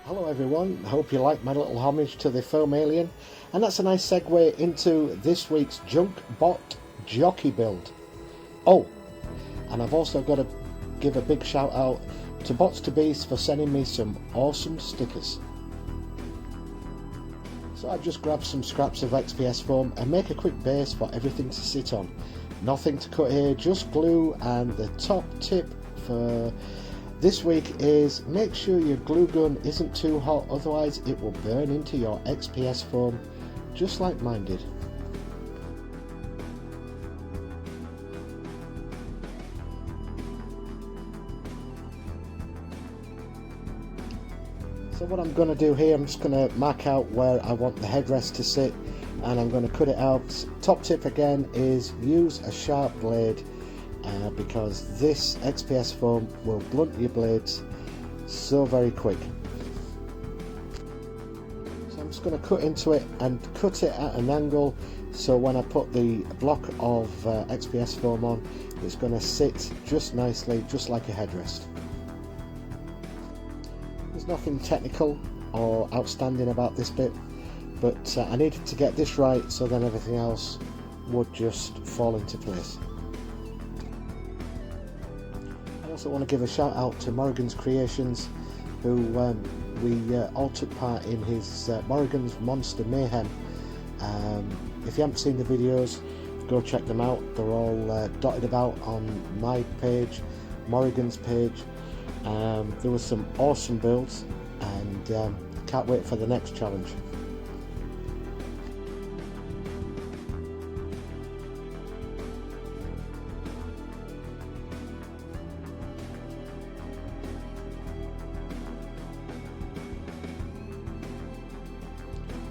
Hello everyone, I hope you like my little homage to the foam alien, and that's a nice segue into this week's junk bot jockey build. Oh, and I've also got to give a big shout out to Bots to Beast for sending me some awesome stickers. So I've just grabbed some scraps of XPS foam and make a quick base for everything to sit on. Nothing to cut here, just glue, and the top tip for this week is make sure your glue gun isn't too hot, otherwise it will burn into your XPS foam just like mine did. So what I'm going to do here, I'm just going to mark out where I want the headrest to sit, and I'm going to cut it out. Top tip again is use a sharp blade, because this XPS foam will blunt your blades so very quick. So I'm just going to cut into it and cut it at an angle, so when I put the block of XPS foam on, it's going to sit just nicely, just like a headrest. There's nothing technical or outstanding about this bit, but I needed to get this right, so then everything else would just fall into place. I also want to give a shout out to Morrigan's Creations, who we all took part in his Morrigan's Monster Mayhem. If you haven't seen the videos, go check them out. They're all dotted about on my page, Morrigan's page. There was some awesome builds, and can't wait for the next challenge.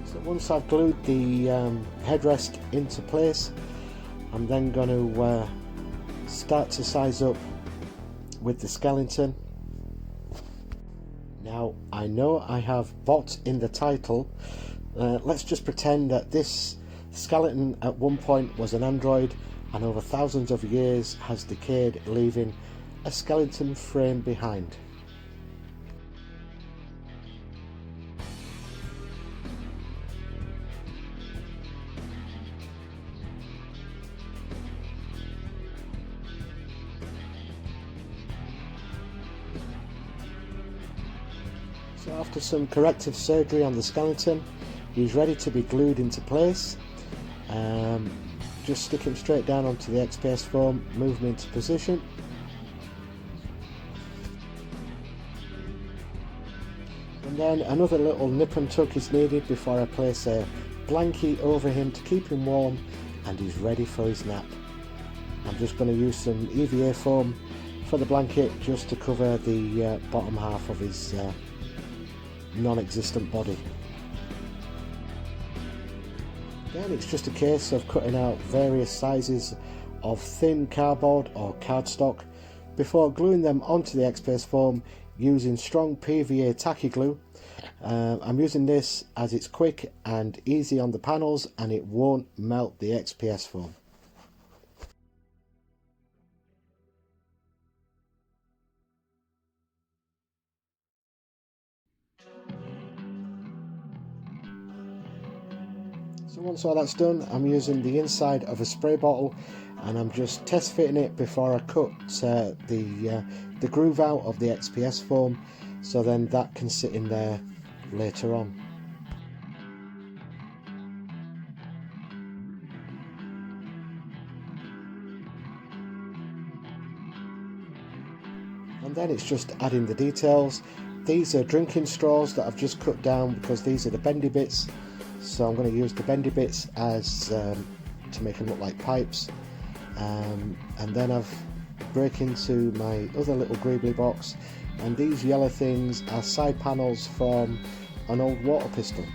So once I've glued the headrest into place, I'm then going to start to size up with the skeleton. Now, I know I have bot in the title. Let's just pretend that this skeleton at one point was an android and over thousands of years has decayed, leaving a skeleton frame behind. So after some corrective surgery on the skeleton, he's ready to be glued into place. Just stick him straight down onto the XPS foam, move him into position. And then another little nip and tuck is needed before I place a blankie over him to keep him warm, and he's ready for his nap. I'm just going to use some EVA foam for the blanket just to cover the bottom half of his non-existent body. Then it's just a case of cutting out various sizes of thin cardboard or cardstock before gluing them onto the XPS foam using strong PVA tacky glue. I'm using this as it's quick and easy on the panels, and it won't melt the XPS foam. So once all that's done, I'm using the inside of a spray bottle, and I'm just test fitting it before I cut the groove out of the XPS foam, so then that can sit in there later on. And then it's just adding the details. These are drinking straws that I've just cut down because these are the bendy bits. So I'm going to use the bendy bits as to make them look like pipes, and then I've break into my other little greebly box, and these yellow things are side panels from an old water pistol.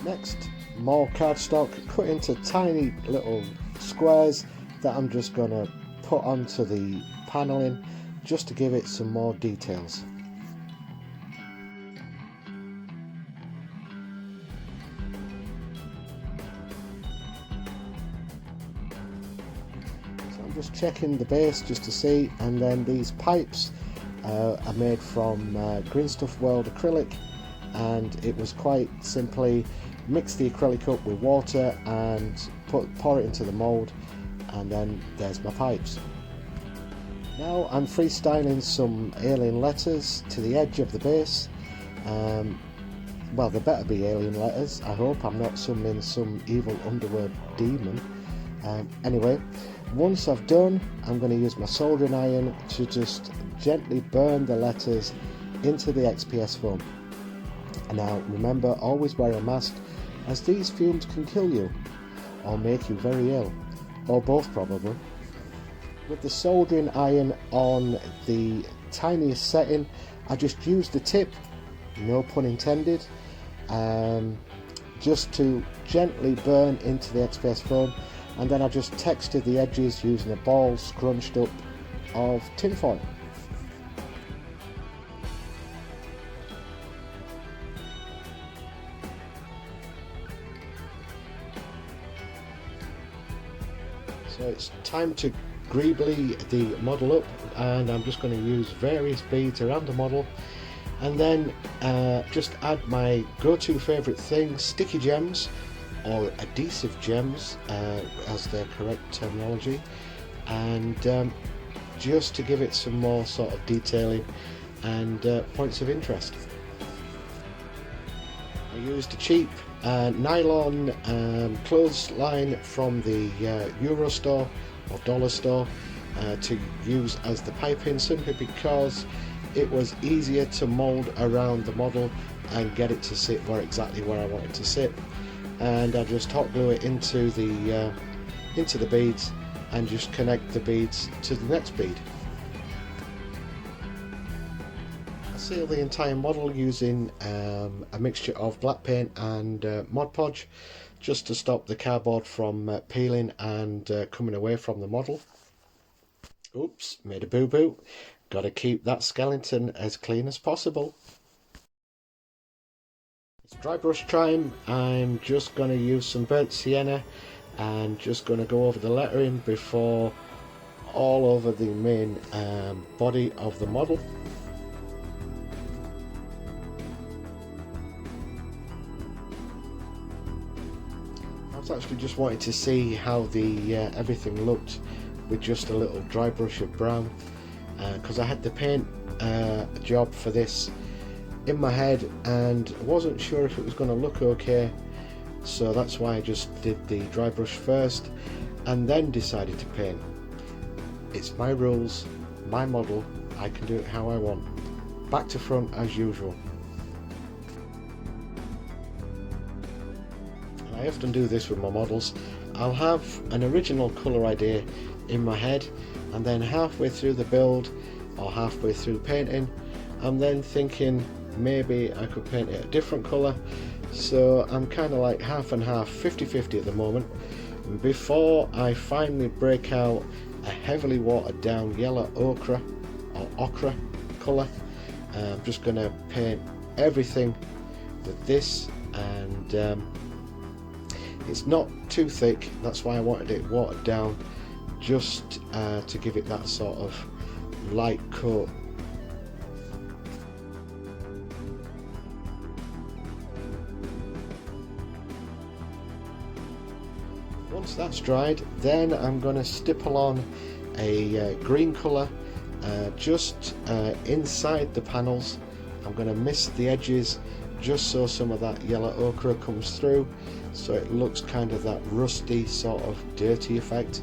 Next, more cardstock cut into tiny little squares that I'm just going to put onto the paneling just to give it some more details. So I'm just checking the base just to see, and then these pipes are made from Green Stuff World acrylic, and it was quite simply mix the acrylic up with water and pour it into the mould, and then there's my pipes. Now I'm freestyling some alien letters to the edge of the base. Well, they better be alien letters. I hope I'm not summoning some evil underworld demon. Anyway, once I've done, I'm going to use my soldering iron to just gently burn the letters into the XPS foam. And now remember, always wear a mask, as these fumes can kill you or make you very ill, or both probably. With the soldering iron on the tiniest setting, I just used the tip, no pun intended, just to gently burn into the XPS foam, and then I just textured the edges using a ball scrunched up of tinfoil. So it's time to greebly the model up, and I'm just going to use various beads around the model, and then just add my go-to favourite thing, sticky gems, or adhesive gems as their correct terminology, and just to give it some more sort of detailing and points of interest. I used a cheap nylon clothesline from the Euro store or dollar store to use as the piping, simply because it was easier to mould around the model and get it to sit exactly where I want it to sit. And I just hot glue it into the beads and just connect the beads to the next bead. I seal the entire model using a mixture of black paint and Mod Podge, just to stop the cardboard from peeling and coming away from the model. Oops, made a boo-boo. Gotta keep that skeleton as clean as possible. It's dry brush time. I'm just going to use some burnt sienna and just going to go over the lettering before all over the main body of the model. I was actually just wanting to see how the everything looked with just a little dry brush of brown, because I had the paint job for this in my head and wasn't sure if it was going to look okay, so that's why I just did the dry brush first and then decided to paint. It's my rules, my model, I can do it how I want, back to front as usual. And I often do this with my models. I'll have an original colour idea in my head, and then halfway through the build or halfway through the painting, I'm then thinking maybe I could paint it a different colour. So I'm kind of like half and half, 50-50 at the moment, before I finally break out a heavily watered down yellow ochre or ochre colour. I'm just going to paint everything with this, and it's not too thick, that's why I wanted it watered down, just to give it that sort of light coat. Once that's dried, then I'm going to stipple on a green colour just inside the panels. I'm going to mist the edges just so some of that yellow ochre comes through, so it looks kind of that rusty sort of dirty effect.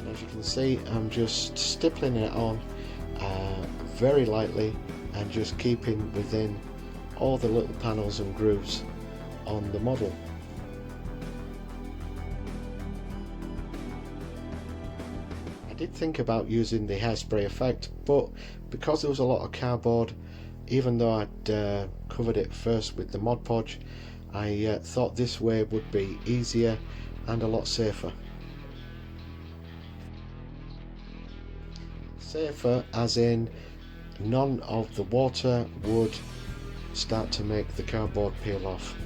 And as you can see, I'm just stippling it on very lightly and just keeping within all the little panels and grooves on the model. I did think about using the hairspray effect, but because there was a lot of cardboard, even though I'd covered it first with the Mod Podge, I thought this way would be easier and a lot safer. Safer as in none of the water would start to make the cardboard peel off.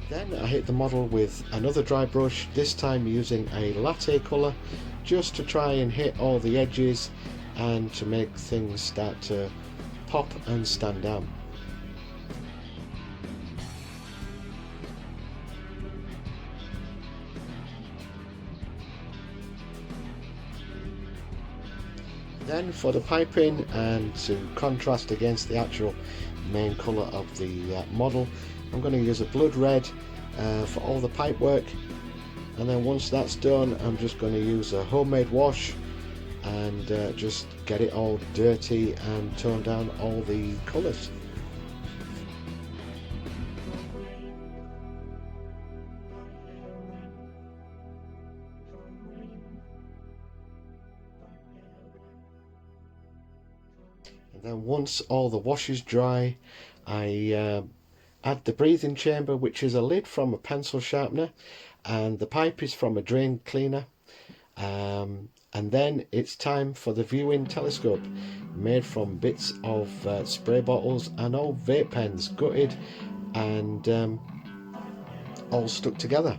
Then I hit the model with another dry brush, this time using a latte colour, just to try and hit all the edges and to make things start to pop and stand out. Then for the piping, and to contrast against the actual main colour of the model, I'm going to use a blood red for all the pipe work, and then once that's done I'm just going to use a homemade wash and just get it all dirty and tone down all the colours. And then once all the wash is dry, I add the breathing chamber, which is a lid from a pencil sharpener, and the pipe is from a drain cleaner. And then it's time for the viewing telescope, made from bits of spray bottles and old vape pens, gutted and all stuck together.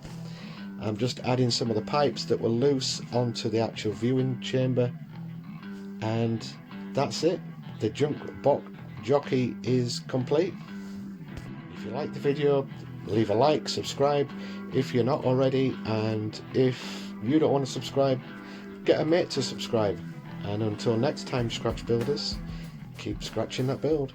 I'm just adding some of the pipes that were loose onto the actual viewing chamber, and that's it. The jockey is complete. If you like the video, leave a like, subscribe if you're not already, and if you don't want to subscribe, get a mate to subscribe. And until next time, scratch builders, keep scratching that build.